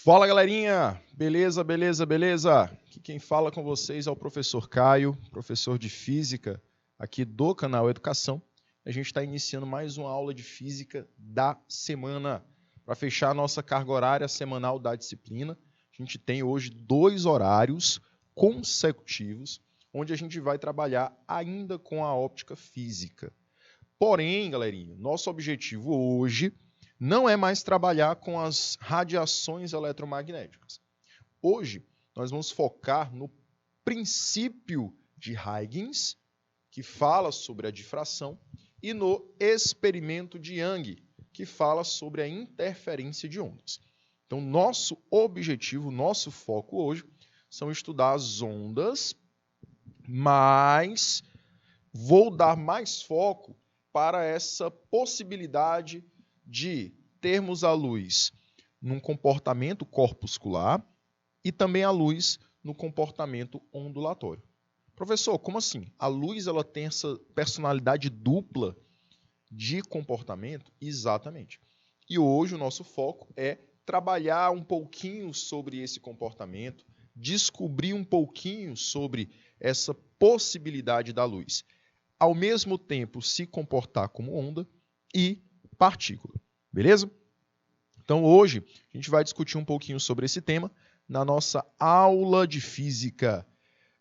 Fala, galerinha! Beleza, beleza, beleza? Aqui quem fala com vocês é o professor Caio, professor de Física aqui do canal Educação. A gente está iniciando mais uma aula de Física da semana. Para fechar a nossa carga horária semanal da disciplina, a gente tem hoje 2 horários consecutivos, onde a gente vai trabalhar ainda com a óptica física. Porém, galerinha, nosso objetivo hoje não é mais trabalhar com as radiações eletromagnéticas. Hoje, nós vamos focar no princípio de Huygens, que fala sobre a difração, e no experimento de Young, que fala sobre a interferência de ondas. Então, nosso objetivo, nosso foco hoje, são estudar as ondas, mas vou dar mais foco para essa possibilidade de termos a luz num comportamento corpuscular e também a luz no comportamento ondulatório. Professor, como assim? A luz ela tem essa personalidade dupla de comportamento? Exatamente. E hoje o nosso foco é trabalhar um pouquinho sobre esse comportamento, descobrir um pouquinho sobre essa possibilidade da luz, ao mesmo tempo se comportar como onda e partícula. Beleza? Então hoje a gente vai discutir um pouquinho sobre esse tema na nossa aula de física.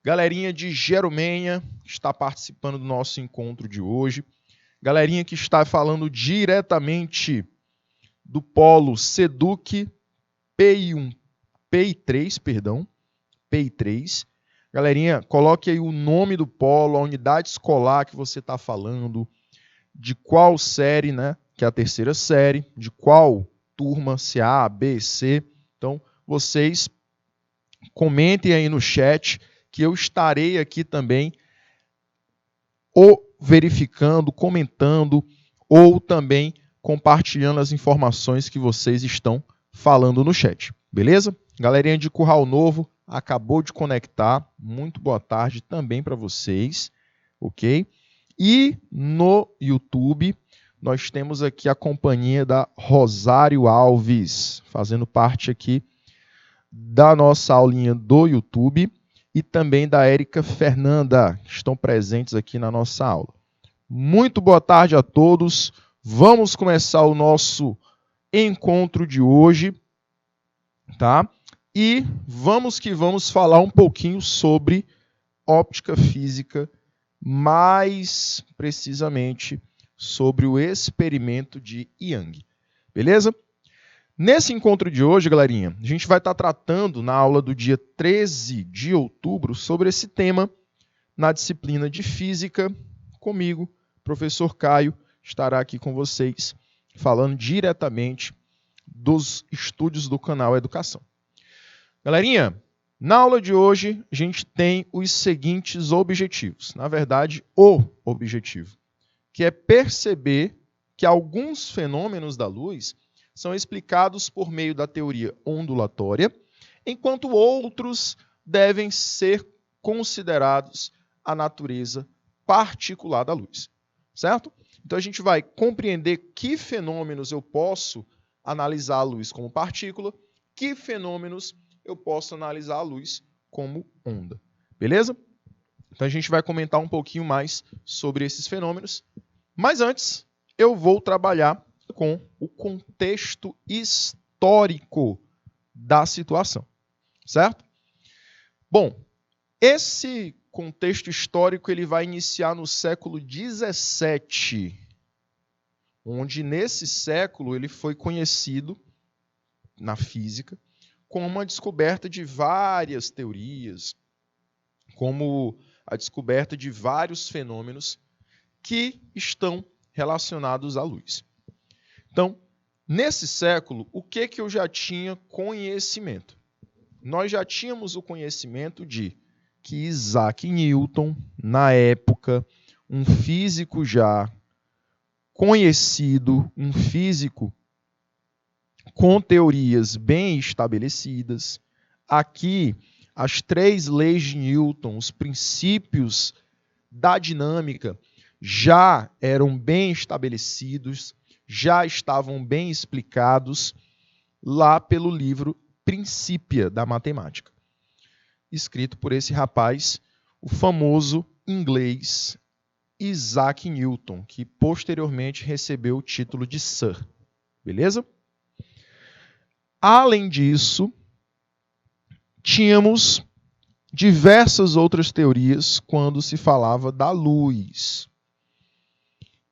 Galerinha de Jerumenha está participando do nosso encontro de hoje. Galerinha que está falando diretamente do polo SEDUC PI3. Galerinha, coloque aí o nome do polo, a unidade escolar que você está falando, de qual série, né? Que é a 3ª série, de qual turma, se A, B, C. Então, vocês comentem aí no chat que eu estarei aqui também verificando, comentando ou também compartilhando as informações que vocês estão falando no chat. Beleza? Galerinha de Curral Novo acabou de conectar. Muito boa tarde também para vocês. Ok? E no YouTube nós temos aqui a companhia da Rosário Alves, fazendo parte aqui da nossa aulinha do YouTube, e também da Érica Fernanda, que estão presentes aqui na nossa aula. Muito boa tarde a todos. Vamos começar o nosso encontro de hoje, tá? E vamos que vamos falar um pouquinho sobre óptica física, mais precisamente sobre o experimento de Young. Beleza? Nesse encontro de hoje, galerinha, a gente vai estar tratando na aula do dia 13 de outubro sobre esse tema na disciplina de Física. Comigo, professor Caio, estará aqui com vocês falando diretamente dos estúdios do canal Educação. Galerinha, na aula de hoje a gente tem os seguintes objetivos. Na verdade, o objetivo, que é perceber que alguns fenômenos da luz são explicados por meio da teoria ondulatória, enquanto outros devem ser considerados a natureza particular da luz. Certo? Então a gente vai compreender que fenômenos eu posso analisar a luz como partícula, que fenômenos eu posso analisar a luz como onda. Beleza? Então a gente vai comentar um pouquinho mais sobre esses fenômenos. Mas antes, eu vou trabalhar com o contexto histórico da situação. Certo? Bom, esse contexto histórico ele vai iniciar no século XVII, onde nesse século ele foi conhecido na física como a descoberta de várias teorias, como a descoberta de vários fenômenos que estão relacionados à luz. Então, nesse século, o que eu já tinha conhecimento? Nós já tínhamos o conhecimento de que Isaac Newton, na época, um físico já conhecido, um físico com teorias bem estabelecidas. Aqui, as 3 leis de Newton, os princípios da dinâmica, já eram bem estabelecidos, já estavam bem explicados lá pelo livro Principia da Matemática, escrito por esse rapaz, o famoso inglês Isaac Newton, que posteriormente recebeu o título de Sir. Beleza? Além disso, tínhamos diversas outras teorias quando se falava da luz.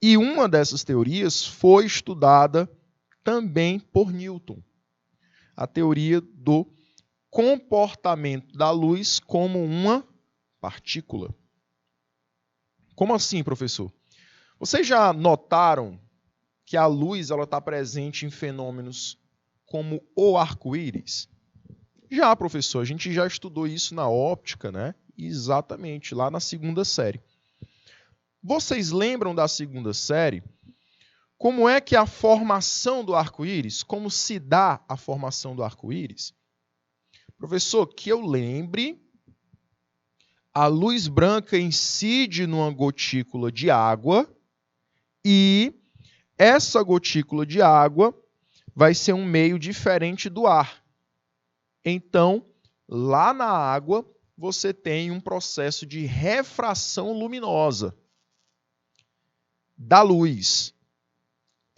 E uma dessas teorias foi estudada também por Newton. A teoria do comportamento da luz como uma partícula. Como assim, professor? Vocês já notaram que a luz está presente em fenômenos como o arco-íris? Já, professor, a gente já estudou isso na óptica, né? Exatamente, lá na segunda série. Vocês lembram da segunda série? Como é que é a formação do arco-íris? Como se dá a formação do arco-íris? Professor, que eu lembre, a luz branca incide numa gotícula de água e essa gotícula de água vai ser um meio diferente do ar. Então, lá na água, você tem um processo de refração luminosa da luz.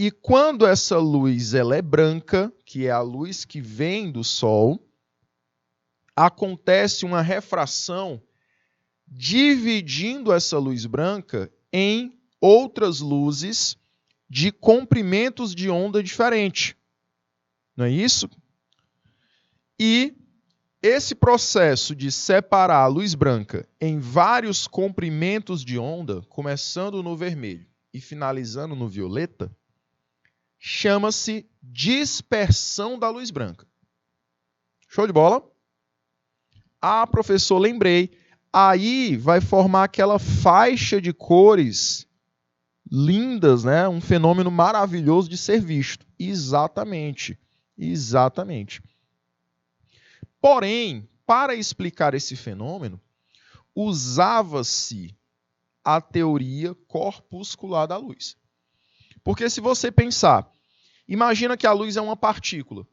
E quando essa luz ela é branca, que é a luz que vem do Sol, acontece uma refração dividindo essa luz branca em outras luzes de comprimentos de onda diferente. Não é isso? E esse processo de separar a luz branca em vários comprimentos de onda, começando no vermelho e finalizando no violeta, chama-se dispersão da luz branca. Show de bola? Ah, professor, lembrei. Aí vai formar aquela faixa de cores lindas, né? Um fenômeno maravilhoso de ser visto. Exatamente. Exatamente. Porém, para explicar esse fenômeno, usava-se a teoria corpuscular da luz. Porque se você pensar, imagina que a luz é uma partícula.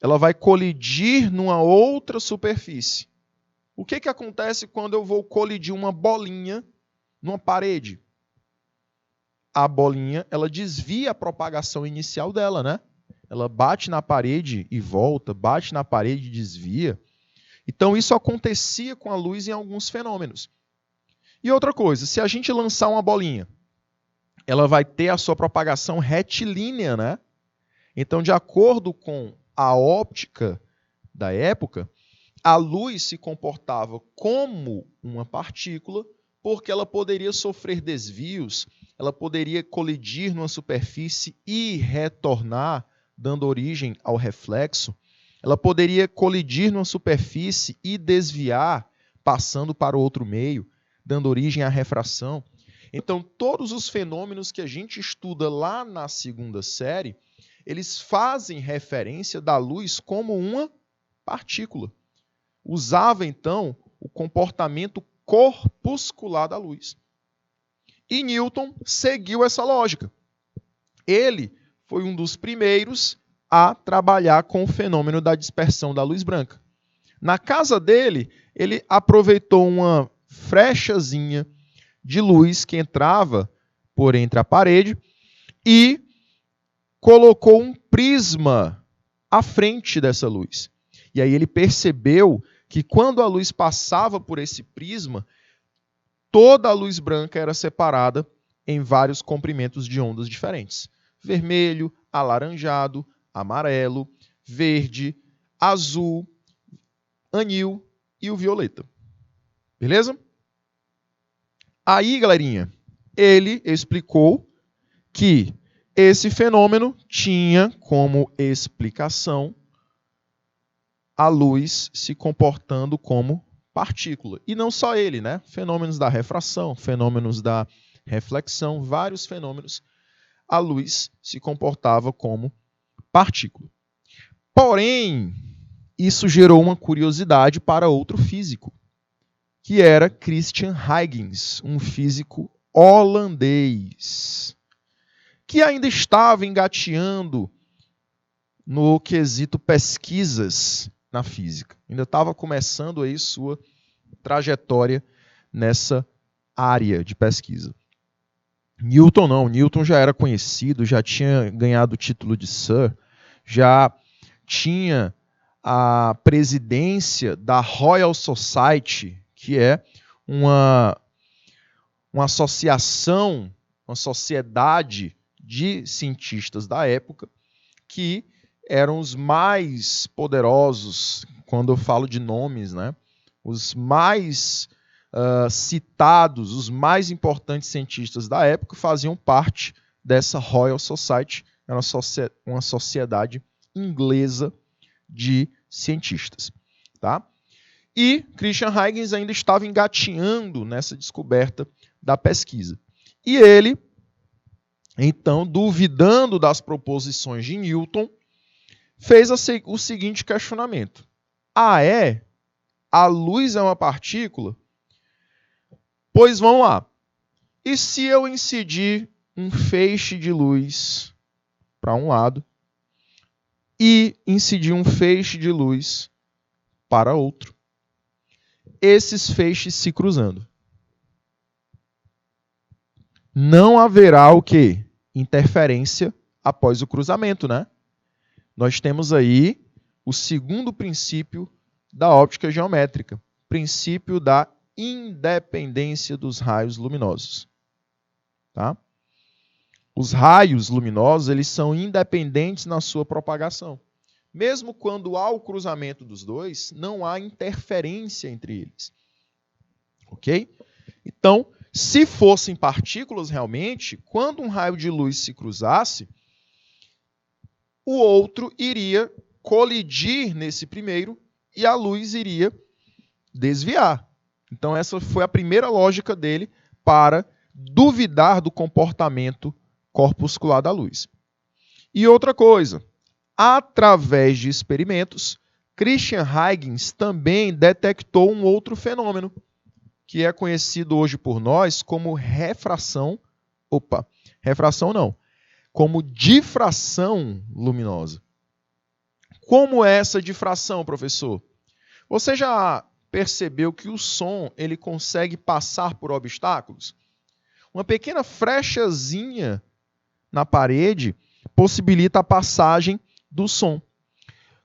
Ela vai colidir numa outra superfície. O que acontece quando eu vou colidir uma bolinha numa parede? A bolinha, ela desvia a propagação inicial dela, né? Ela bate na parede e volta, bate na parede e desvia. Então, isso acontecia com a luz em alguns fenômenos. E outra coisa, se a gente lançar uma bolinha, ela vai ter a sua propagação retilínea, né? Então, de acordo com a óptica da época, a luz se comportava como uma partícula porque ela poderia sofrer desvios, ela poderia colidir numa superfície e retornar, dando origem ao reflexo. Ela poderia colidir numa superfície e desviar, passando para o outro meio, dando origem à refração. Então, todos os fenômenos que a gente estuda lá na segunda série, eles fazem referência da luz como uma partícula. Usava, então, o comportamento corpuscular da luz. E Newton seguiu essa lógica. Ele foi um dos primeiros a trabalhar com o fenômeno da dispersão da luz branca. Na casa dele, ele aproveitou uma frechazinha de luz que entrava por entre a parede e colocou um prisma à frente dessa luz. E aí ele percebeu que quando a luz passava por esse prisma, toda a luz branca era separada em vários comprimentos de ondas diferentes. Vermelho, alaranjado, amarelo, verde, azul, anil e o violeta. Beleza? Aí, galerinha, ele explicou que esse fenômeno tinha como explicação a luz se comportando como partícula. E não só ele, né? Fenômenos da refração, fenômenos da reflexão, vários fenômenos, a luz se comportava como partícula. Porém, isso gerou uma curiosidade para outro físico, que era Christian Huygens, um físico holandês, que ainda estava engateando no quesito pesquisas na física. Ainda estava começando aí sua trajetória nessa área de pesquisa. Newton não, Newton já era conhecido, já tinha ganhado o título de Sir, já tinha a presidência da Royal Society, que é uma associação, uma sociedade de cientistas da época, que eram os mais poderosos, quando eu falo de nomes, né? Os mais citados, os mais importantes cientistas da época faziam parte dessa Royal Society, era uma sociedade inglesa de cientistas. Tá? E Christian Huygens ainda estava engatinhando nessa descoberta da pesquisa. E ele, então, duvidando das proposições de Newton, fez o seguinte questionamento. A luz é uma partícula? Pois vamos lá. E se eu incidir um feixe de luz para um lado e incidir um feixe de luz para outro? Esses feixes se cruzando. Não haverá o quê? Interferência após o cruzamento, né? Nós temos aí o segundo princípio da óptica geométrica, princípio da independência dos raios luminosos. Tá? Os raios luminosos, eles são independentes na sua propagação. Mesmo quando há o cruzamento dos dois, não há interferência entre eles. Ok? Então, se fossem partículas realmente, quando um raio de luz se cruzasse, o outro iria colidir nesse primeiro e a luz iria desviar. Então, essa foi a primeira lógica dele para duvidar do comportamento corpuscular da luz. E outra coisa, através de experimentos, Christian Huygens também detectou um outro fenômeno, que é conhecido hoje por nós como como difração luminosa. Como é essa difração, professor? Você já percebeu que o som ele consegue passar por obstáculos? Uma pequena frechazinha na parede possibilita a passagem do som.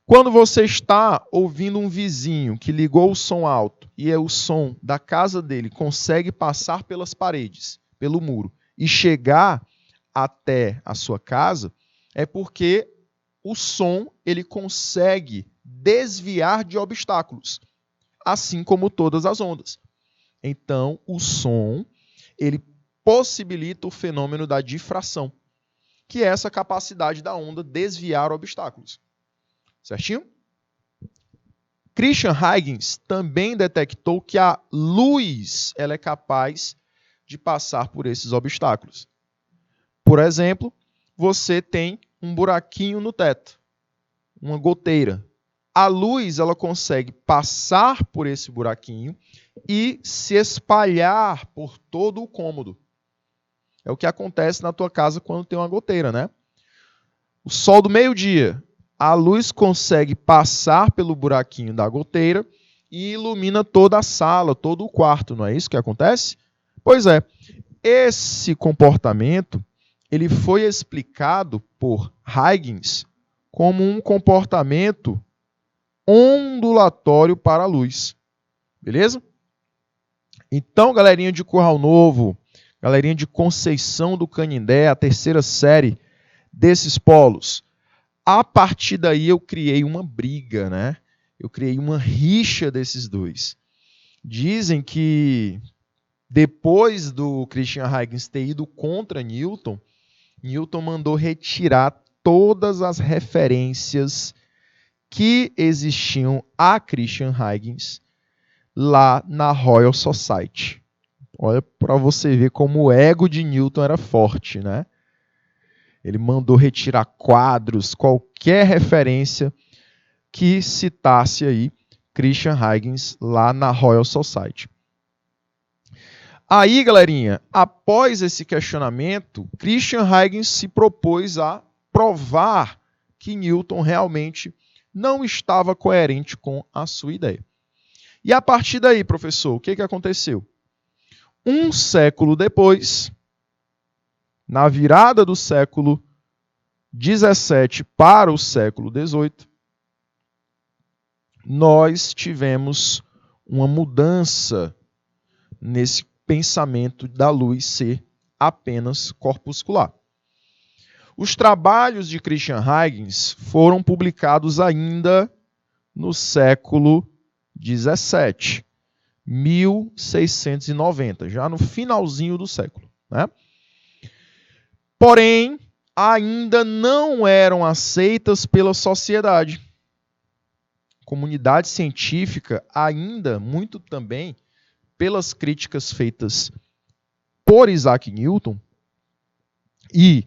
Quando você está ouvindo um vizinho que ligou o som alto e o som da casa dele consegue passar pelas paredes, pelo muro, e chegar até a sua casa, é porque o som ele consegue desviar de obstáculos, assim como todas as ondas. Então, o som ele possibilita o fenômeno da difração, que é essa capacidade da onda desviar obstáculos. Certinho? Christian Huygens também detectou que a luz ela é capaz de passar por esses obstáculos. Por exemplo, você tem um buraquinho no teto, uma goteira. A luz ela consegue passar por esse buraquinho e se espalhar por todo o cômodo. É o que acontece na tua casa quando tem uma goteira, né? O sol do meio-dia, a luz consegue passar pelo buraquinho da goteira e ilumina toda a sala, todo o quarto, não é isso que acontece? Pois é, esse comportamento ele foi explicado por Huygens como um comportamento ondulatório para a luz. Beleza? Então, galerinha de Curral Novo, galerinha de Conceição do Canindé, a terceira série desses polos, a partir daí eu criei uma briga, né? Eu criei uma rixa desses dois. Dizem que depois do Christian Huygens ter ido contra Newton, Newton mandou retirar todas as referências que existiam a Christian Huygens lá na Royal Society. Olha para você ver como o ego de Newton era forte, né? Ele mandou retirar quadros, qualquer referência que citasse aí Christian Huygens lá na Royal Society. Aí, galerinha, após esse questionamento, Christian Huygens se propôs a provar que Newton realmente não estava coerente com a sua ideia. E a partir daí, professor, o que aconteceu? Um século depois, na virada do século XVII para o século XVIII, nós tivemos uma mudança nesse pensamento da luz ser apenas corpuscular. Os trabalhos de Christian Huygens foram publicados ainda no século XVII, 1690, já no finalzinho do século, né? Porém, ainda não eram aceitas pela sociedade. Comunidade científica, ainda muito também pelas críticas feitas por Isaac Newton e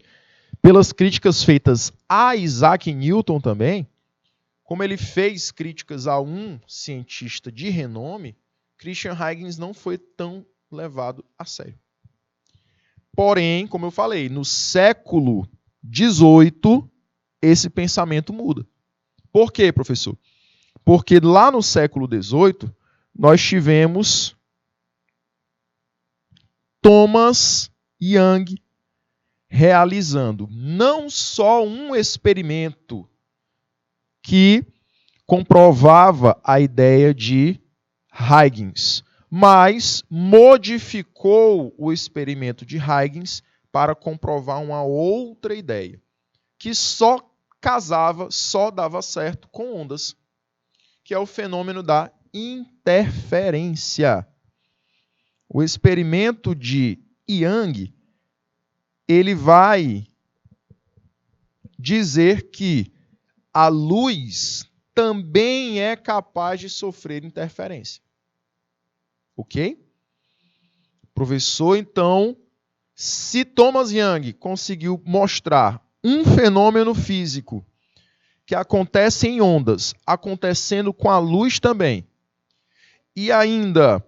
pelas críticas feitas a Isaac Newton também, como ele fez críticas a um cientista de renome, Christian Huygens não foi tão levado a sério. Porém, como eu falei, no século XVIII, esse pensamento muda. Por quê, professor? Porque lá no século XVIII, nós tivemos Thomas Young realizando não só um experimento que comprovava a ideia de Huygens, mas modificou o experimento de Huygens para comprovar uma outra ideia, que só casava, só dava certo com ondas, que é o fenômeno da interferência. O experimento de Young, ele vai dizer que a luz também é capaz de sofrer interferência. Ok? Professor, então, se Thomas Young conseguiu mostrar um fenômeno físico que acontece em ondas, acontecendo com a luz também, e ainda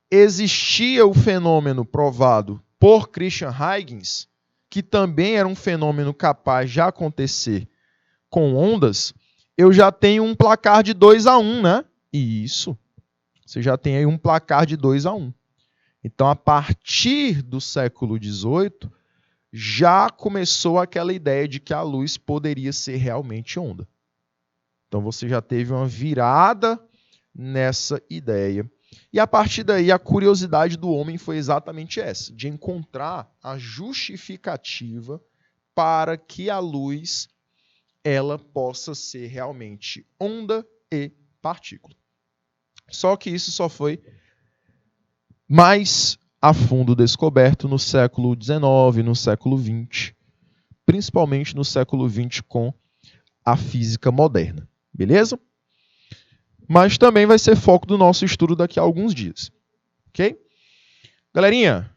existia o fenômeno provado por Christian Huygens, que também era um fenômeno capaz de acontecer com ondas, eu já tenho um placar de 2-1, né? Isso. Você já tem aí um placar de 2-1. Então, a partir do século XVIII, já começou aquela ideia de que a luz poderia ser realmente onda. Então, você já teve uma virada nessa ideia. E a partir daí, a curiosidade do homem foi exatamente essa, de encontrar a justificativa para que a luz ela possa ser realmente onda e partícula. Só que isso só foi mais a fundo descoberto no século XIX, no século XX, principalmente no século XX com a física moderna. Beleza? Mas também vai ser foco do nosso estudo daqui a alguns dias. Ok? Galerinha,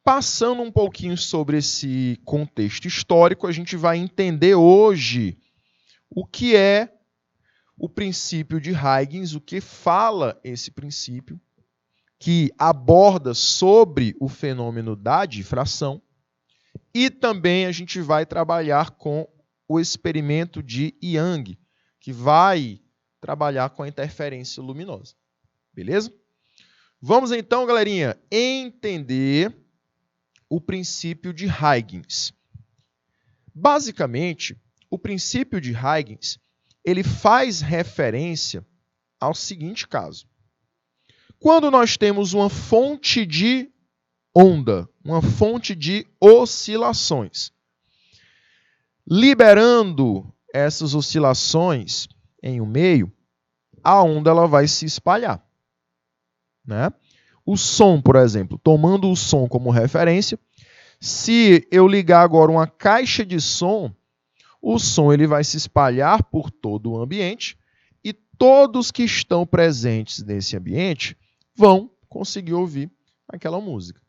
passando um pouquinho sobre esse contexto histórico, a gente vai entender hoje o que é o princípio de Huygens, o que fala esse princípio, que aborda sobre o fenômeno da difração, e também a gente vai trabalhar com o experimento de Young, que vai trabalhar com a interferência luminosa. Beleza? Vamos então, galerinha, entender o princípio de Huygens. Basicamente, o princípio de Huygens, ele faz referência ao seguinte caso. Quando nós temos uma fonte de onda, uma fonte de oscilações, liberando essas oscilações em um meio, a onda ela vai se espalhar. Né? O som, por exemplo, tomando o som como referência, se eu ligar agora uma caixa de som, o som ele vai se espalhar por todo o ambiente e todos que estão presentes nesse ambiente vão conseguir ouvir aquela música.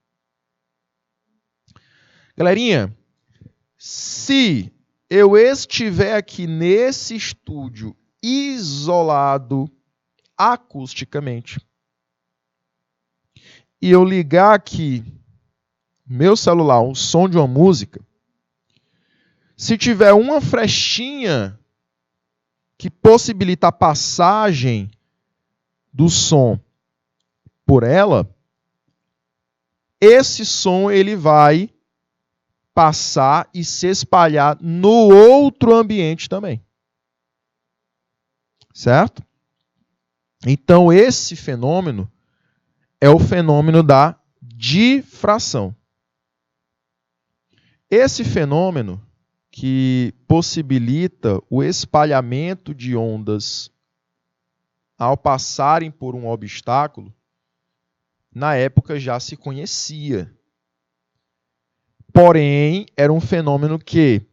Galerinha, se eu estiver aqui nesse estúdio isolado acusticamente e eu ligar aqui meu celular, o som de uma música, se tiver uma frechinha que possibilita a passagem do som por ela, esse som ele vai passar e se espalhar no outro ambiente também. Certo? Então, esse fenômeno é o fenômeno da difração. Esse fenômeno que possibilita o espalhamento de ondas ao passarem por um obstáculo, na época já se conhecia. Porém, era um fenômeno que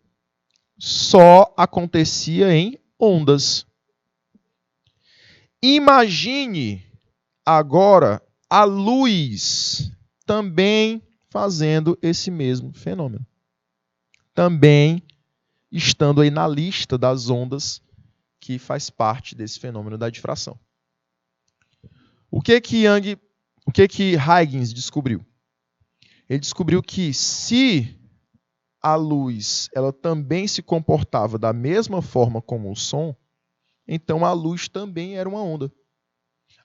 só acontecia em ondas. Imagine agora a luz também fazendo esse mesmo fenômeno. Também estando aí na lista das ondas que faz parte desse fenômeno da difração. O que Huygens descobriu? Ele descobriu que se a luz ela também se comportava da mesma forma como o som, então a luz também era uma onda.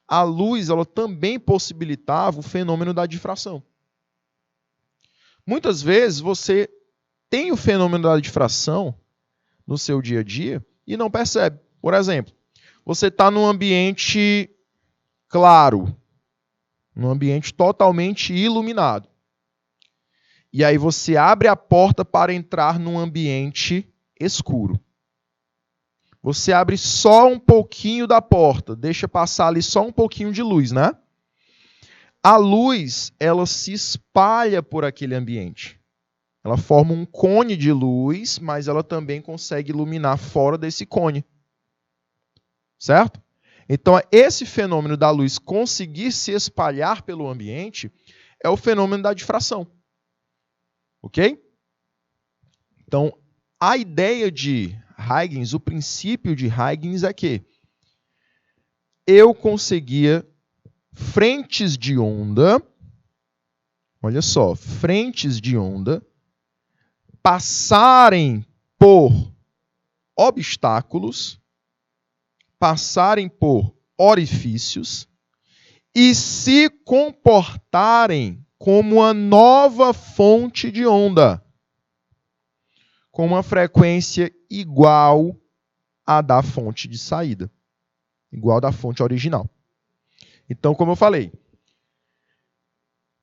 A luz ela também possibilitava o fenômeno da difração. Muitas vezes você tem o fenômeno da difração no seu dia a dia e não percebe. Por exemplo, você está num ambiente claro, num ambiente totalmente iluminado. E aí você abre a porta para entrar num ambiente escuro. Você abre só um pouquinho da porta, deixa passar ali só um pouquinho de luz, né? A luz, ela se espalha por aquele ambiente. Ela forma um cone de luz, mas ela também consegue iluminar fora desse cone. Certo? Então, esse fenômeno da luz conseguir se espalhar pelo ambiente é o fenômeno da difração. Ok? Então, a ideia de Huygens, o princípio de Huygens é que eu conseguia frentes de onda, olha só, frentes de onda passarem por obstáculos, passarem por orifícios e se comportarem como uma nova fonte de onda, com uma frequência igual à da fonte de saída, igual da fonte original. Então, como eu falei,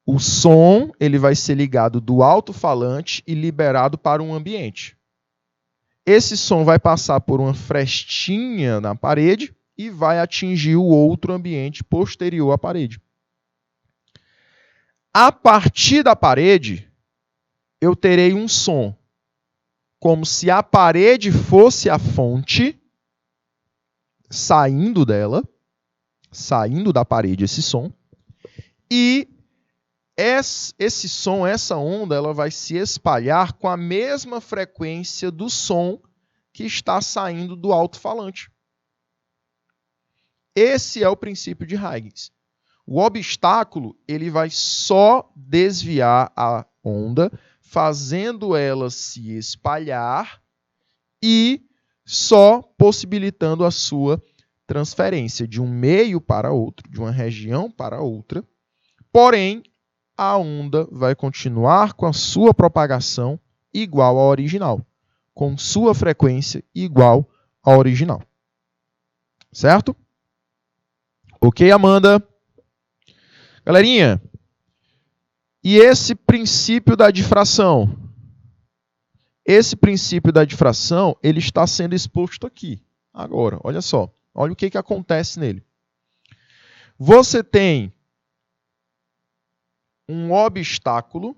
o som ele vai ser ligado do alto-falante e liberado para um ambiente. Esse som vai passar por uma frestinha na parede e vai atingir o outro ambiente posterior à parede. A partir da parede, eu terei um som, como se a parede fosse a fonte, saindo dela, saindo da parede esse som, e esse som, essa onda, ela vai se espalhar com a mesma frequência do som que está saindo do alto-falante. Esse é o princípio de Huygens. O obstáculo ele vai só desviar a onda, fazendo ela se espalhar e só possibilitando a sua transferência de um meio para outro, de uma região para outra. Porém, a onda vai continuar com a sua propagação igual à original, com sua frequência igual à original. Certo? Ok, Amanda? Galerinha, e esse princípio da difração? Esse princípio da difração, ele está sendo exposto aqui. Agora, olha só. Olha o que acontece nele. Você tem um obstáculo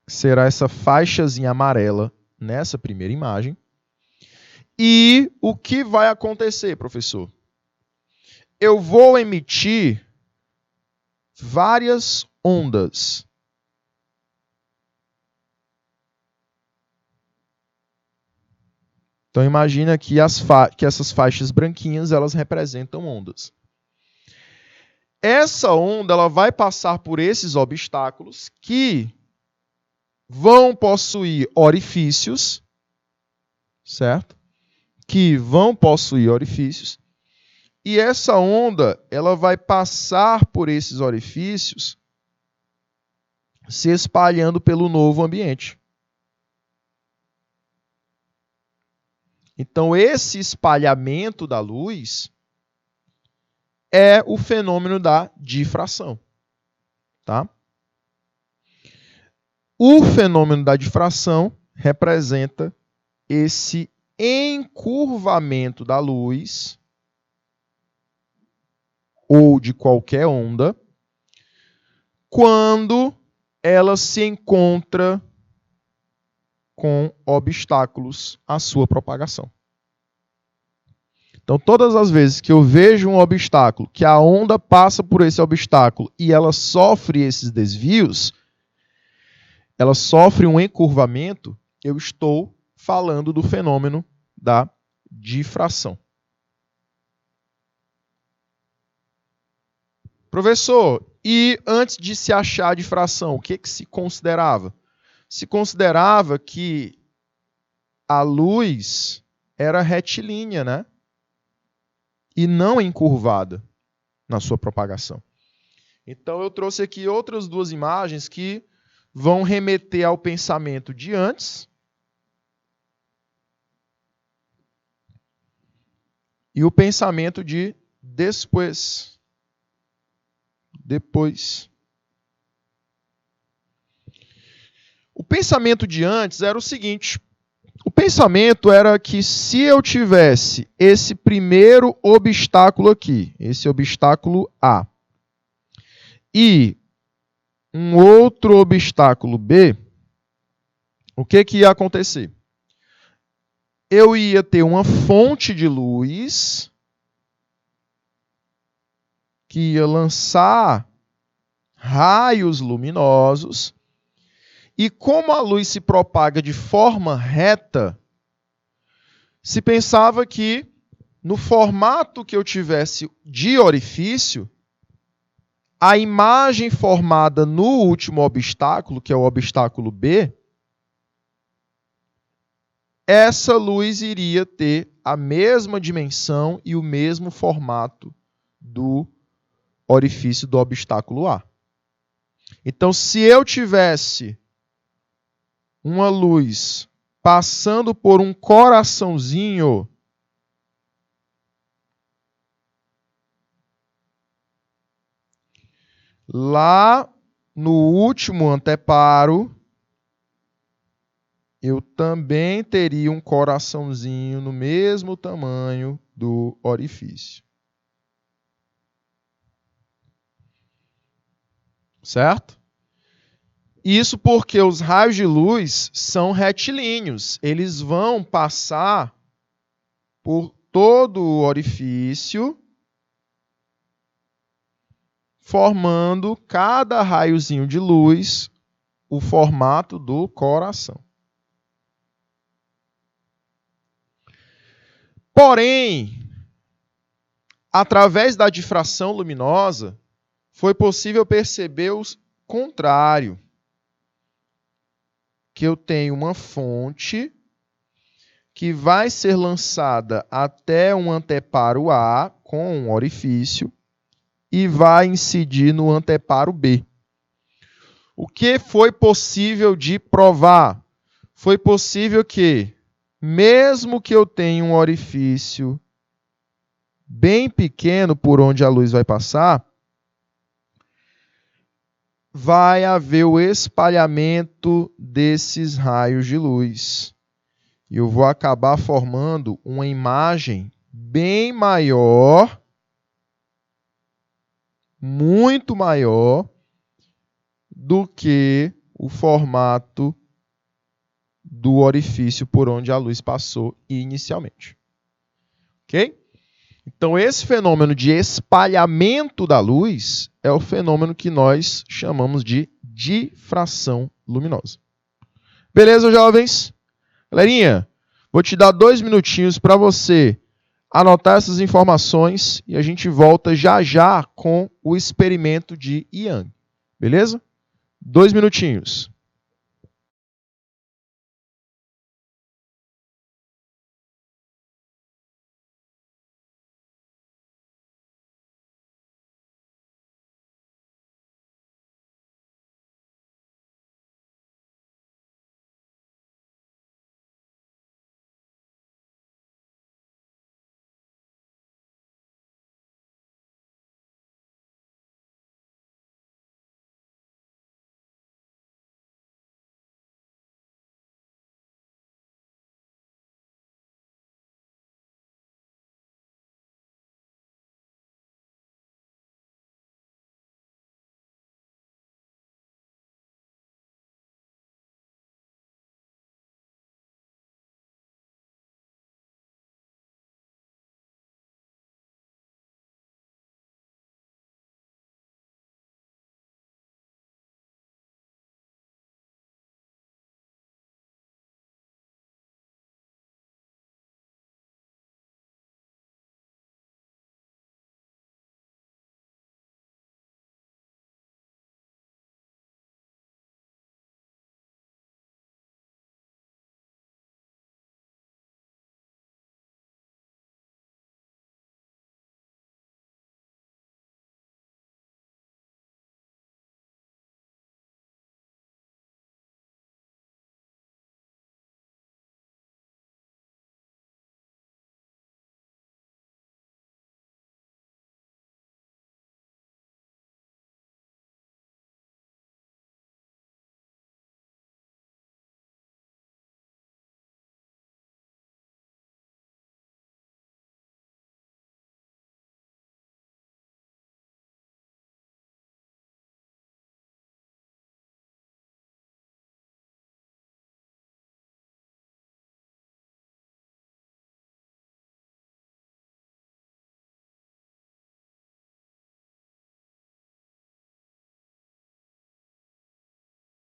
será essa faixazinha amarela nessa primeira imagem. E o que vai acontecer, professor? Eu vou emitir várias ondas. Então imagina que essas faixas branquinhas elas representam ondas. essa onda ela vai passar por esses obstáculos que vão possuir orifícios, certo? Que vão possuir orifícios. E essa onda ela vai passar por esses orifícios, se espalhando pelo novo ambiente. Então, esse espalhamento da luz é o fenômeno da difração. Tá? O fenômeno da difração representa esse encurvamento da luz ou de qualquer onda quando ela se encontra com obstáculos à sua propagação. Então, todas as vezes que eu vejo um obstáculo, que a onda passa por esse obstáculo e ela sofre esses desvios, ela sofre um encurvamento, eu estou falando do fenômeno da difração. Professor, e antes de se achar a difração, o que se considerava? Se considerava que a luz era retilínea, né? E não encurvada na sua propagação. Então eu trouxe aqui outras duas imagens que vão remeter ao pensamento de antes e o pensamento de depois. O pensamento de antes era o seguinte: o pensamento era que se eu tivesse esse primeiro obstáculo aqui, esse obstáculo A, e um outro obstáculo B, o que ia acontecer? Eu ia ter uma fonte de luz que ia lançar raios luminosos. E como a luz se propaga de forma reta, se pensava que no formato que eu tivesse de orifício, a imagem formada no último obstáculo, que é o obstáculo B, essa luz iria ter a mesma dimensão e o mesmo formato do orifício do obstáculo A. Então, se eu tivesse uma luz passando por um coraçãozinho, lá no último anteparo, eu também teria um coraçãozinho no mesmo tamanho do orifício. Certo? Isso porque os raios de luz são retilíneos. Eles vão passar por todo o orifício, formando cada raiozinho de luz o formato do coração. Porém, através da difração luminosa, foi possível perceber o contrário. Que eu tenho uma fonte que vai ser lançada até um anteparo A com um orifício e vai incidir no anteparo B. O que foi possível de provar? Foi possível que, mesmo que eu tenha um orifício bem pequeno por onde a luz vai passar, vai haver o espalhamento desses raios de luz. E eu vou acabar formando uma imagem bem maior, muito maior, do que o formato do orifício por onde a luz passou inicialmente. Ok? Então, esse fenômeno de espalhamento da luz é o fenômeno que nós chamamos de difração luminosa. Beleza, jovens? Galerinha, vou te dar 2 minutinhos para você anotar essas informações e a gente volta já já com o experimento de Yang. Beleza? 2 minutinhos.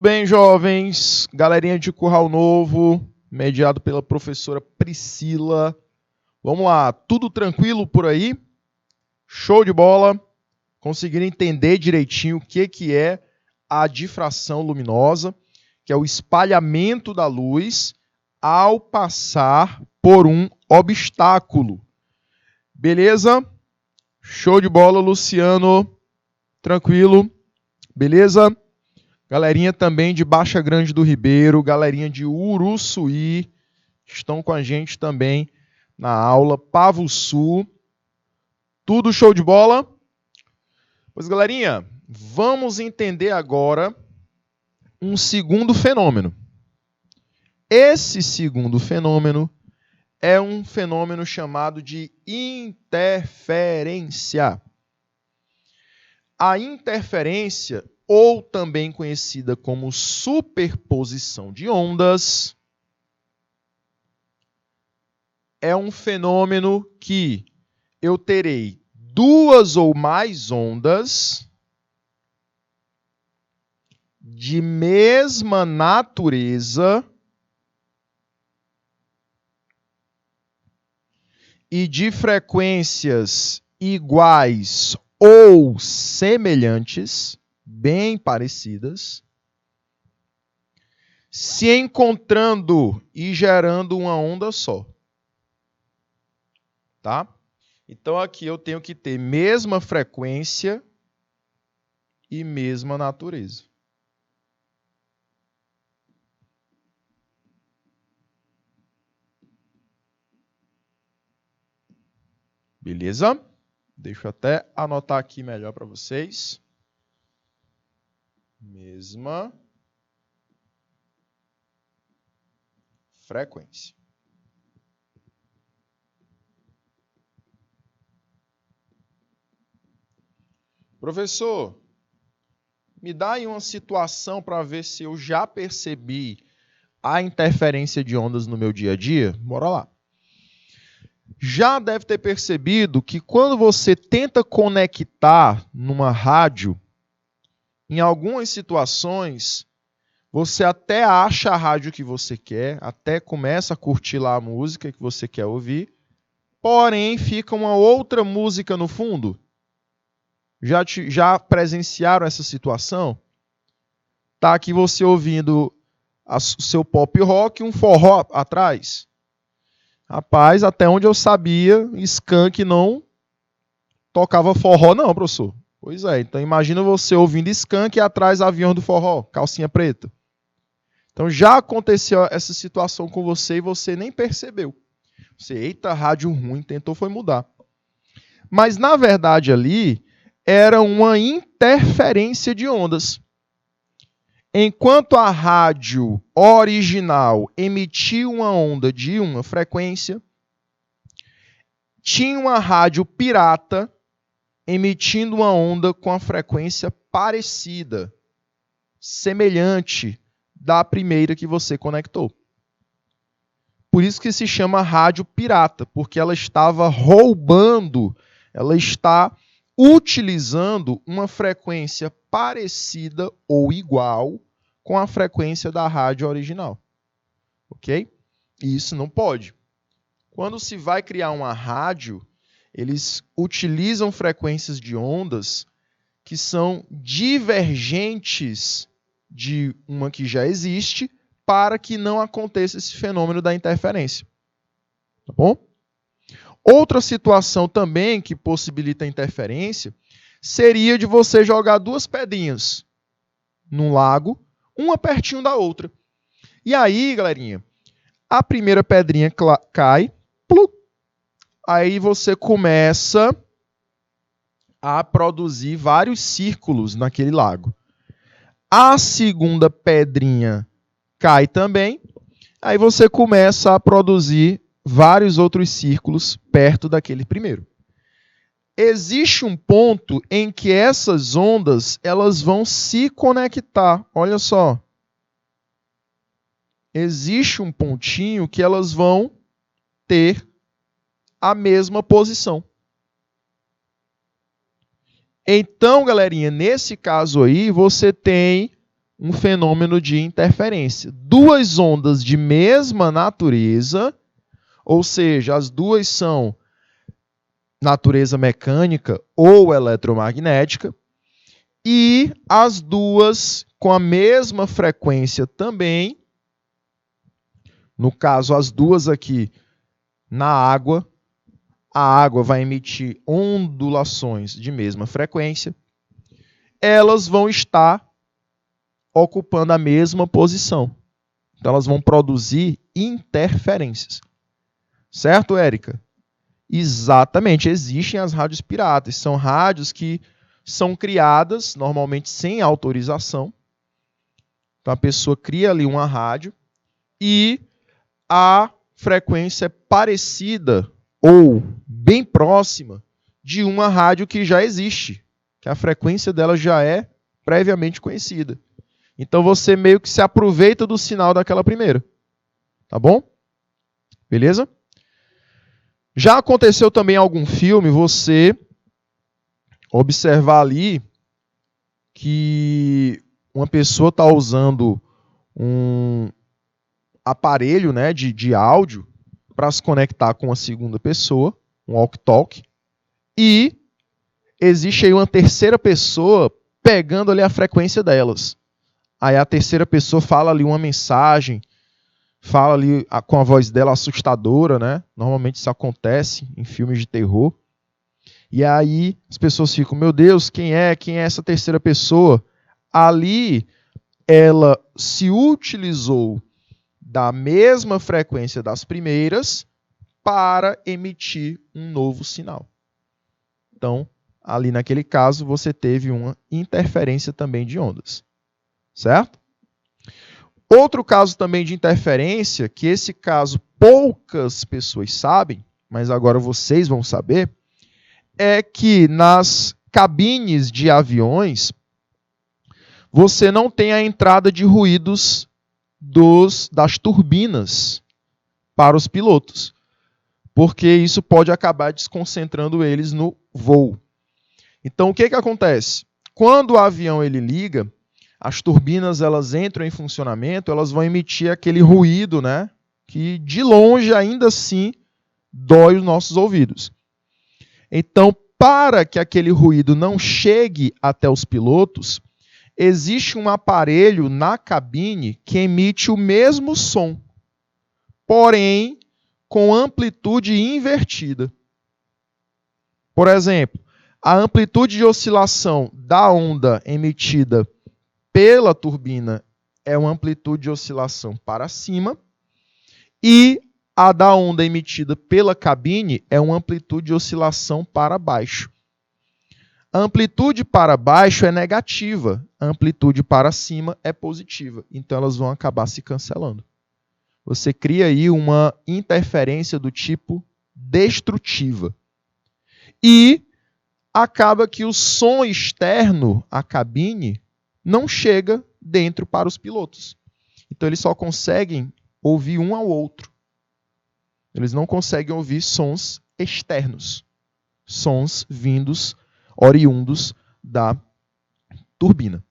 Bem, jovens, galerinha de Curral Novo, mediado pela professora Priscila. Vamos lá, tudo tranquilo por aí? Show de bola? Conseguiram entender direitinho o que é a difração luminosa, que é o espalhamento da luz ao passar por um obstáculo. Beleza? Show de bola, Luciano. Tranquilo? Beleza? Galerinha também de Baixa Grande do Ribeiro, galerinha de Uruçuí, estão com a gente também na aula. Pavussu, tudo show de bola? Pois, galerinha, vamos entender agora um segundo fenômeno. Esse segundo fenômeno é um fenômeno chamado de interferência. A interferência, ou também conhecida como superposição de ondas, é um fenômeno que eu terei duas ou mais ondas de mesma natureza e de frequências iguais ou semelhantes, bem parecidas, se encontrando e gerando uma onda só. Tá? Então aqui eu tenho que ter mesma frequência e mesma natureza. Beleza? Deixa eu até anotar aqui melhor para vocês. Mesma frequência. Professor, me dá aí uma situação para ver se eu já percebi a interferência de ondas no meu dia a dia? Bora lá. Já deve ter percebido que quando você tenta conectar numa rádio, em algumas situações, você até acha a rádio que você quer, até começa a curtir lá a música que você quer ouvir, porém fica uma outra música no fundo? Já presenciaram essa situação? Tá aqui você ouvindo o seu pop rock e um forró atrás. Rapaz, até onde eu sabia, Skank não tocava forró não, professor. Pois é, então imagina você ouvindo Skank e atrás Avião do Forró, calcinha preta. Então já aconteceu essa situação com você e você nem percebeu. Você, eita, rádio ruim, tentou foi mudar. Mas na verdade ali era uma interferência de ondas. Enquanto a rádio original emitia uma onda de uma frequência, tinha uma rádio pirata emitindo uma onda com a frequência parecida, semelhante da primeira que você conectou. Por isso que se chama rádio pirata, porque ela estava roubando, ela está utilizando uma frequência parecida ou igual com a frequência da rádio original. Ok? E isso não pode. Quando se vai criar uma rádio, eles utilizam frequências de ondas que são divergentes de uma que já existe para que não aconteça esse fenômeno da interferência. Tá bom? Outra situação também que possibilita a interferência seria de você jogar duas pedrinhas num lago, uma pertinho da outra. E aí, galerinha, a primeira pedrinha cai, pluc, aí você começa a produzir vários círculos naquele lago. A segunda pedrinha cai também, aí você começa a produzir vários outros círculos perto daquele primeiro. Existe um ponto em que essas ondas elas vão se conectar. Olha só. Existe um pontinho que elas vão ter a mesma posição. Então, galerinha, nesse caso aí, você tem um fenômeno de interferência. Duas ondas de mesma natureza, ou seja, as duas são natureza mecânica ou eletromagnética, e as duas com a mesma frequência também, no caso, as duas aqui na água, a água vai emitir ondulações de mesma frequência, elas vão estar ocupando a mesma posição. Então, elas vão produzir interferências. Certo, Érica? Exatamente, existem as rádios piratas. São rádios que são criadas, normalmente sem autorização. Então, a pessoa cria ali uma rádio e a frequência é parecida ou bem próxima de uma rádio que já existe, que a frequência dela já é previamente conhecida. Então, você meio que se aproveita do sinal daquela primeira. Tá bom? Beleza? Já aconteceu também em algum filme você observar ali que uma pessoa está usando um aparelho, né, de áudio para se conectar com uma segunda pessoa, um walkie-talkie, e existe aí uma terceira pessoa pegando ali a frequência delas. Aí a terceira pessoa fala ali uma mensagem, fala ali com a voz dela assustadora, né? Normalmente isso acontece em filmes de terror. E aí as pessoas ficam, meu Deus, quem é essa terceira pessoa? Ali ela se utilizou da mesma frequência das primeiras para emitir um novo sinal. Então, ali naquele caso, você teve uma interferência também de ondas. Certo? Outro caso também de interferência, que esse caso poucas pessoas sabem, mas agora vocês vão saber, é que nas cabines de aviões, você não tem a entrada de ruídos das turbinas para os pilotos, porque isso pode acabar desconcentrando eles no voo. Então, o que acontece? Quando o avião ele liga, as turbinas elas entram em funcionamento, elas vão emitir aquele ruído, né, que de longe ainda assim dói os nossos ouvidos. Então, para que aquele ruído não chegue até os pilotos, existe um aparelho na cabine que emite o mesmo som, porém com amplitude invertida. Por exemplo, a amplitude de oscilação da onda emitida pela turbina é uma amplitude de oscilação para cima e a da onda emitida pela cabine é uma amplitude de oscilação para baixo. A amplitude para baixo é negativa, a amplitude para cima é positiva. Então elas vão acabar se cancelando. Você cria aí uma interferência do tipo destrutiva. E acaba que o som externo à cabine não chega dentro para os pilotos. Então eles só conseguem ouvir um ao outro. Eles não conseguem ouvir sons externos, sons vindos, oriundos da turbina.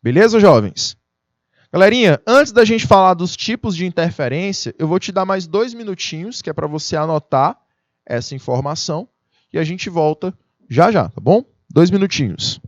Beleza, jovens? Galerinha, antes da gente falar dos tipos de interferência, eu vou te dar mais 2 minutinhos, que é para você anotar essa informação, e a gente volta já já, tá bom? 2 minutinhos.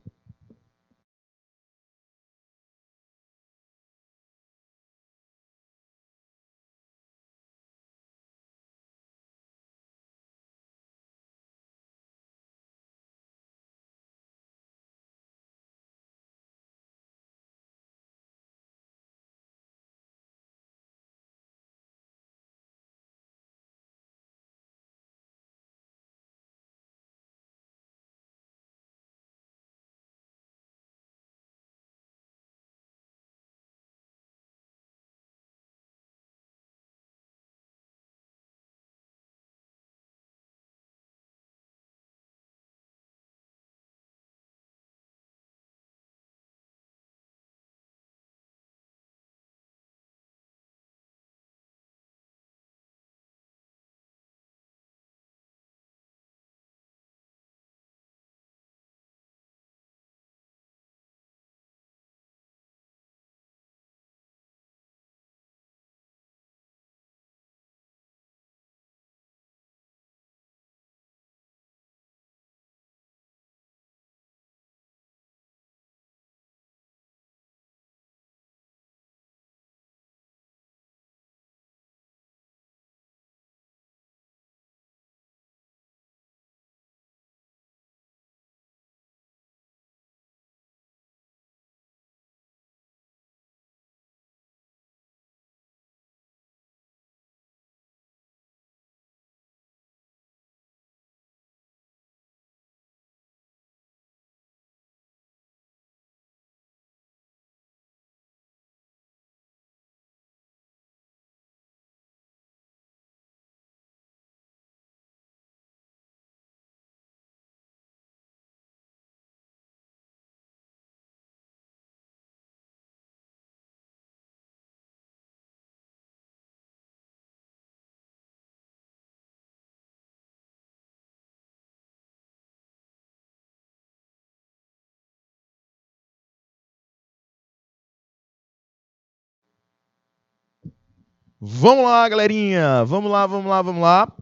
Vamos lá, galerinha. Vamos lá.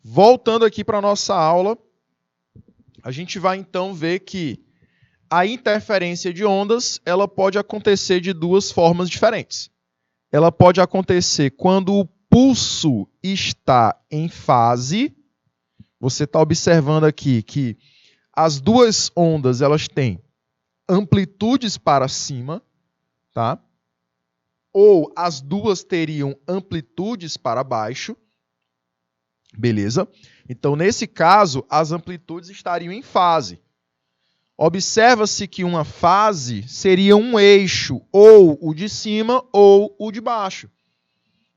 Voltando aqui para a nossa aula, a gente vai então ver que a interferência de ondas ela pode acontecer de 2 formas diferentes. Ela pode acontecer quando o pulso está em fase. Você está observando aqui que as 2 ondas elas têm amplitudes para cima, tá? Ou as 2 teriam amplitudes para baixo. Beleza? Então, nesse caso, as amplitudes estariam em fase. Observa-se que uma fase seria um eixo, ou o de cima ou o de baixo.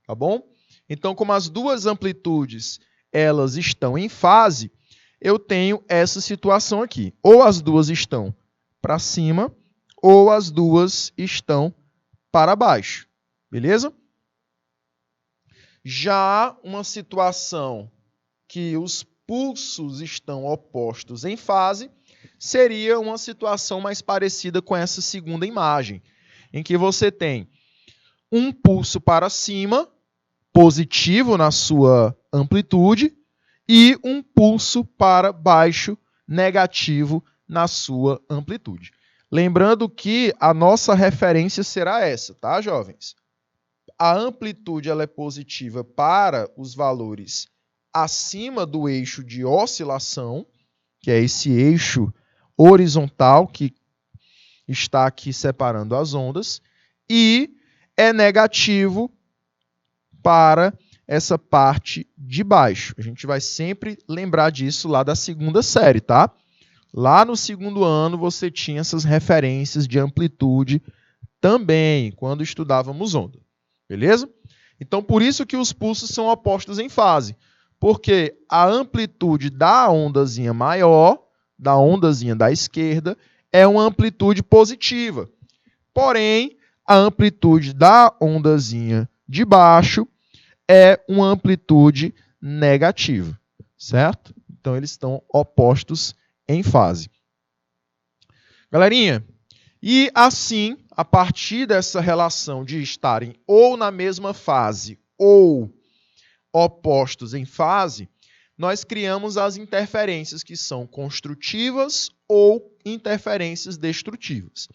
Tá bom? Então, como as 2 amplitudes elas estão em fase, eu tenho essa situação aqui. Ou as 2 estão para cima, ou as 2 estão para baixo. Beleza? Já uma situação que os pulsos estão opostos em fase seria uma situação mais parecida com essa segunda imagem, em que você tem um pulso para cima, positivo na sua amplitude e um pulso para baixo negativo na sua amplitude. Lembrando que a nossa referência será essa, tá, jovens? A amplitude ela é positiva para os valores acima do eixo de oscilação, que é esse eixo horizontal que está aqui separando as ondas, e é negativo para essa parte de baixo. A gente vai sempre lembrar disso lá da segunda série, tá? Lá no segundo ano você tinha essas referências de amplitude também, quando estudávamos onda. Beleza? Então, por isso que os pulsos são opostos em fase. Porque a amplitude da ondazinha maior, da ondazinha da esquerda, é uma amplitude positiva. Porém, a amplitude da ondazinha de baixo é uma amplitude negativa. Certo? Então, eles estão opostos em fase. Galerinha, e assim, a partir dessa relação de estarem ou na mesma fase ou opostos em fase, nós criamos as interferências que são construtivas ou interferências destrutivas.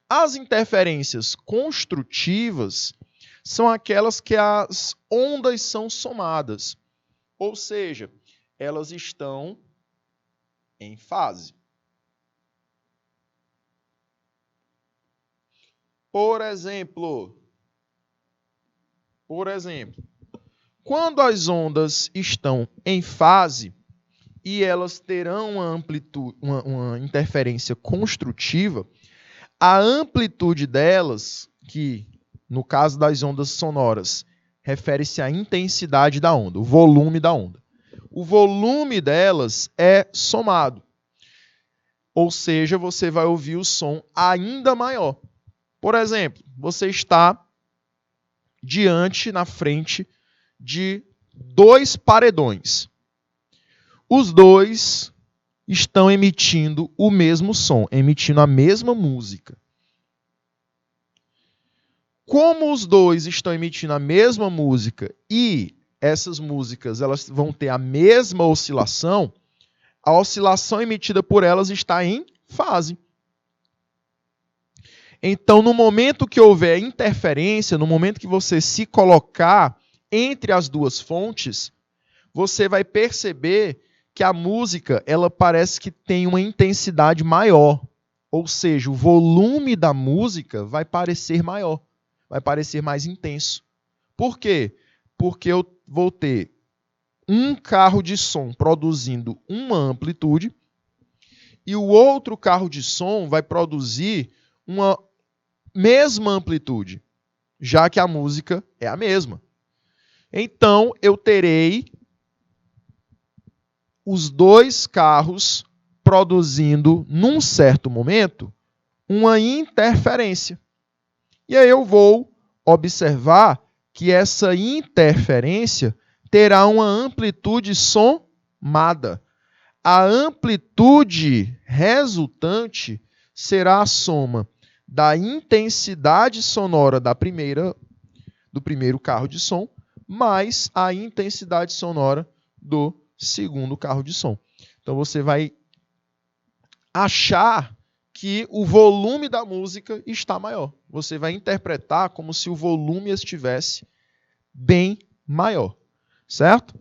As interferências construtivas são aquelas que as ondas são somadas, ou seja, elas estão em fase. Por exemplo, quando as ondas estão em fase e elas terão uma interferência construtiva, a amplitude delas, que no caso das ondas sonoras, refere-se à intensidade da onda, o volume da onda. O volume delas é somado, ou seja, você vai ouvir o som ainda maior. Por exemplo, você está na frente de dois paredões. Os dois estão emitindo o mesmo som, emitindo a mesma música. Como os dois estão emitindo a mesma música e essas músicas elas vão ter a mesma oscilação, a oscilação emitida por elas está em fase. Então, no momento que houver interferência, no momento que você se colocar entre as duas fontes, você vai perceber que a música ela parece que tem uma intensidade maior. Ou seja, o volume da música vai parecer maior, vai parecer mais intenso. Por quê? Porque eu vou ter um carro de som produzindo uma amplitude e o outro carro de som vai produzir uma mesma amplitude, já que a música é a mesma. Então, eu terei os dois carros produzindo, num certo momento, uma interferência. E aí eu vou observar que essa interferência terá uma amplitude somada. A amplitude resultante será a soma da intensidade sonora do primeiro carro de som mais a intensidade sonora do segundo carro de som. Então você vai achar que o volume da música está maior. Você vai interpretar como se o volume estivesse bem maior. Certo?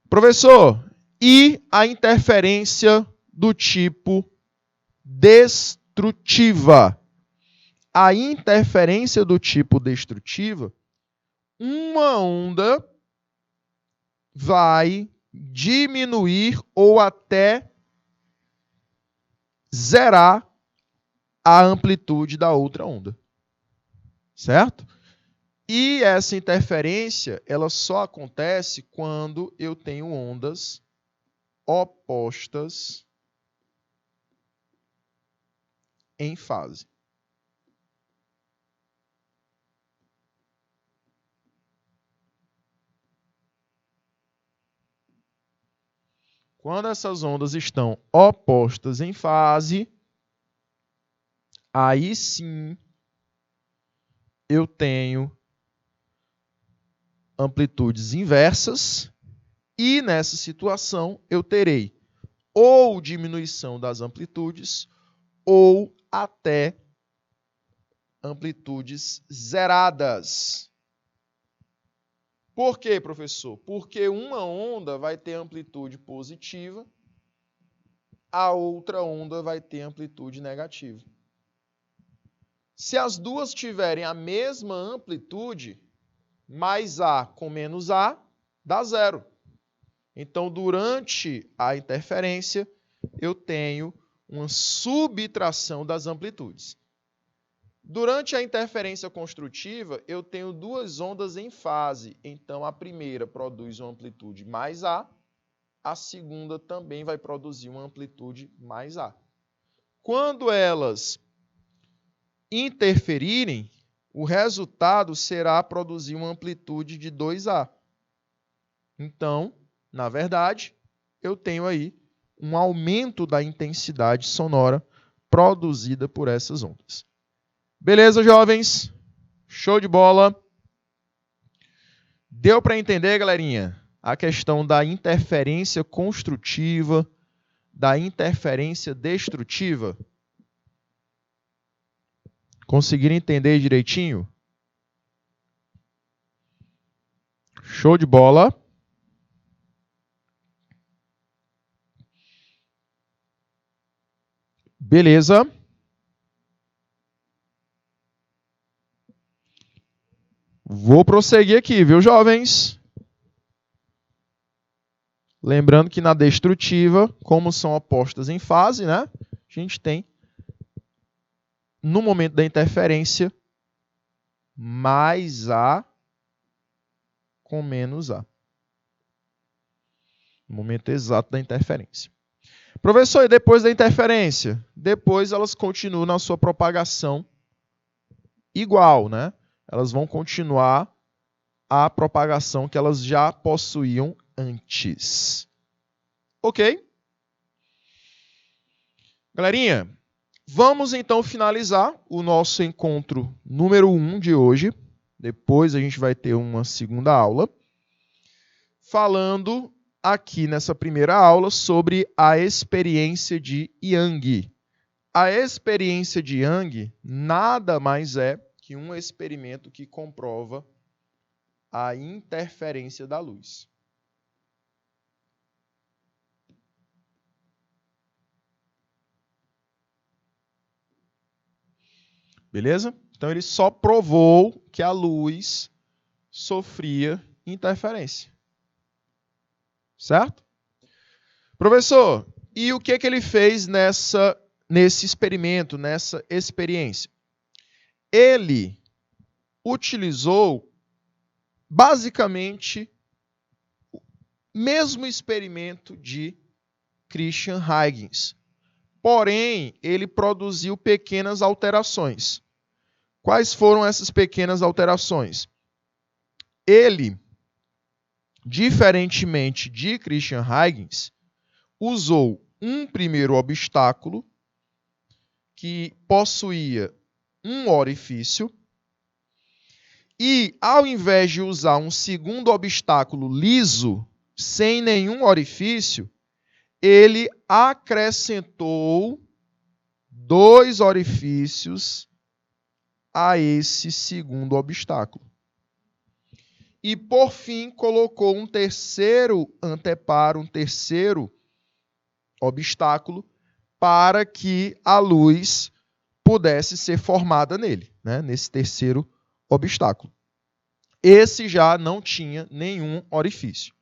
Professor, e a interferência do tipo destrutiva? A interferência do tipo destrutiva, uma onda vai diminuir ou até zerar a amplitude da outra onda. Certo? E essa interferência, ela só acontece quando eu tenho ondas opostas em fase. Quando essas ondas estão opostas em fase, aí sim eu tenho amplitudes inversas, e nessa situação eu terei ou diminuição das amplitudes ou até amplitudes zeradas. Por quê, professor? Porque uma onda vai ter amplitude positiva, a outra onda vai ter amplitude negativa. Se as duas tiverem a mesma amplitude, mais A com menos A dá zero. Então, durante a interferência, eu tenho uma subtração das amplitudes. Durante a interferência construtiva, eu tenho duas ondas em fase. Então, a primeira produz uma amplitude mais A, a segunda também vai produzir uma amplitude mais A. Quando elas interferirem, o resultado será produzir uma amplitude de 2A. Então, na verdade, eu tenho aí um aumento da intensidade sonora produzida por essas ondas. Beleza, jovens? Show de bola. Deu para entender, galerinha, a questão da interferência construtiva, da interferência destrutiva? Conseguiram entender direitinho? Show de bola. Beleza. Vou prosseguir aqui, viu, jovens? Lembrando que na destrutiva, como são opostas em fase, né? A gente tem, no momento da interferência, mais A com menos A. No momento exato da interferência. Professor, e depois da interferência? Depois elas continuam na sua propagação igual, né? Elas vão continuar a propagação que elas já possuíam antes. Ok? Galerinha, vamos então finalizar o nosso encontro número 1 de hoje. Depois a gente vai ter uma segunda aula, falando aqui nessa primeira aula sobre a experiência de Young. A experiência de Young nada mais é que um experimento que comprova a interferência da luz. Beleza? Então ele só provou que a luz sofria interferência. Certo? Professor, e o que ele fez nesse experimento, nessa experiência? Ele utilizou basicamente o mesmo experimento de Christian Huygens. Porém, ele produziu pequenas alterações. Quais foram essas pequenas alterações? Ele, diferentemente de Christian Huygens, usou um primeiro obstáculo que possuía um orifício e, ao invés de usar um segundo obstáculo liso, sem nenhum orifício, ele acrescentou 2 orifícios a esse segundo obstáculo. E, por fim, colocou um terceiro anteparo, um terceiro obstáculo, para que a luz pudesse ser formada nele, né? Nesse terceiro obstáculo. Esse já não tinha nenhum orifício.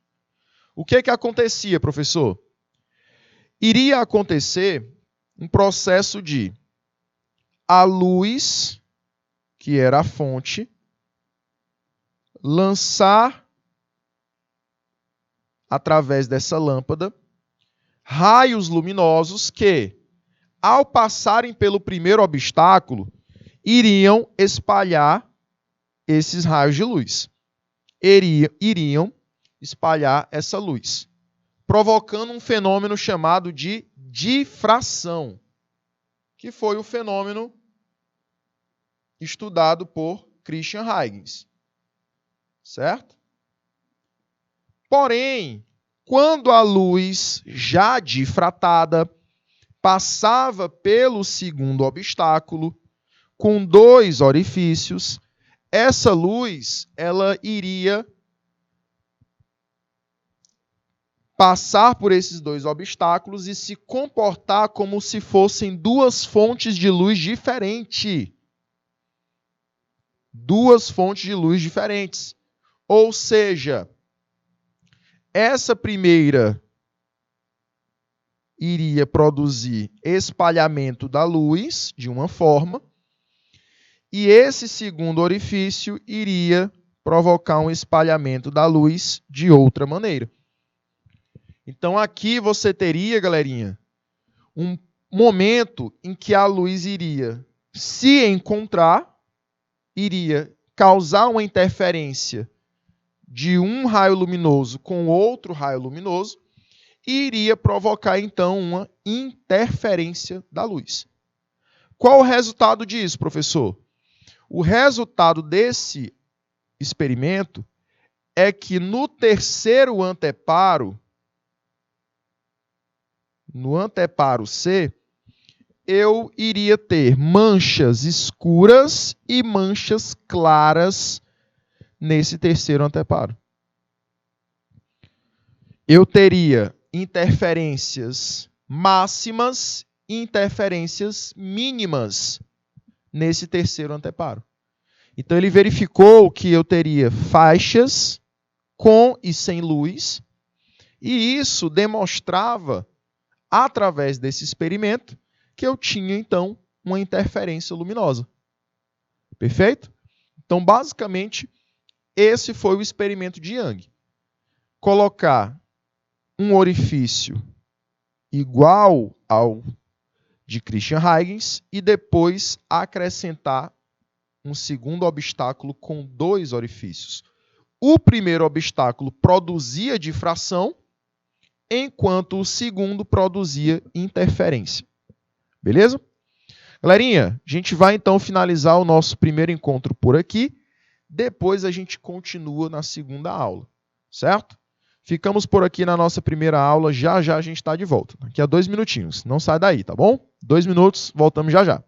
O que acontecia, professor? Iria acontecer um processo de a luz, que era a fonte, lançar através dessa lâmpada raios luminosos que, ao passarem pelo primeiro obstáculo, iriam espalhar esses raios de luz. Iriam espalhar essa luz, provocando um fenômeno chamado de difração, que foi o fenômeno estudado por Christian Huygens. Certo? Porém, quando a luz já difratada passava pelo segundo obstáculo, com 2 orifícios, essa luz ela iria passar por esses 2 obstáculos e se comportar como se fossem 2 fontes de luz diferentes. 2 fontes de luz diferentes. Ou seja, essa primeira iria produzir espalhamento da luz de uma forma, e esse segundo orifício iria provocar um espalhamento da luz de outra maneira. Então aqui você teria, galerinha, um momento em que a luz iria se encontrar, iria causar uma interferência de um raio luminoso com outro raio luminoso e iria provocar, então, uma interferência da luz. Qual o resultado disso, professor? O resultado desse experimento é que no terceiro anteparo, no anteparo C, eu iria ter manchas escuras e manchas claras nesse terceiro anteparo. Eu teria interferências máximas e interferências mínimas nesse terceiro anteparo. Então, ele verificou que eu teria faixas com e sem luz, e isso demonstrava, através desse experimento, que eu tinha, então, uma interferência luminosa. Perfeito? Então, basicamente, esse foi o experimento de Young. Colocar um orifício igual ao de Christian Huygens e depois acrescentar um segundo obstáculo com 2 orifícios. O primeiro obstáculo produzia difração, enquanto o segundo produzia interferência. Beleza? Galerinha, a gente vai então finalizar o nosso primeiro encontro por aqui. Depois a gente continua na segunda aula, certo? Ficamos por aqui na nossa primeira aula. Já já a gente está de volta. Daqui a 2 minutinhos. Não sai daí, tá bom? 2 minutos, voltamos já já.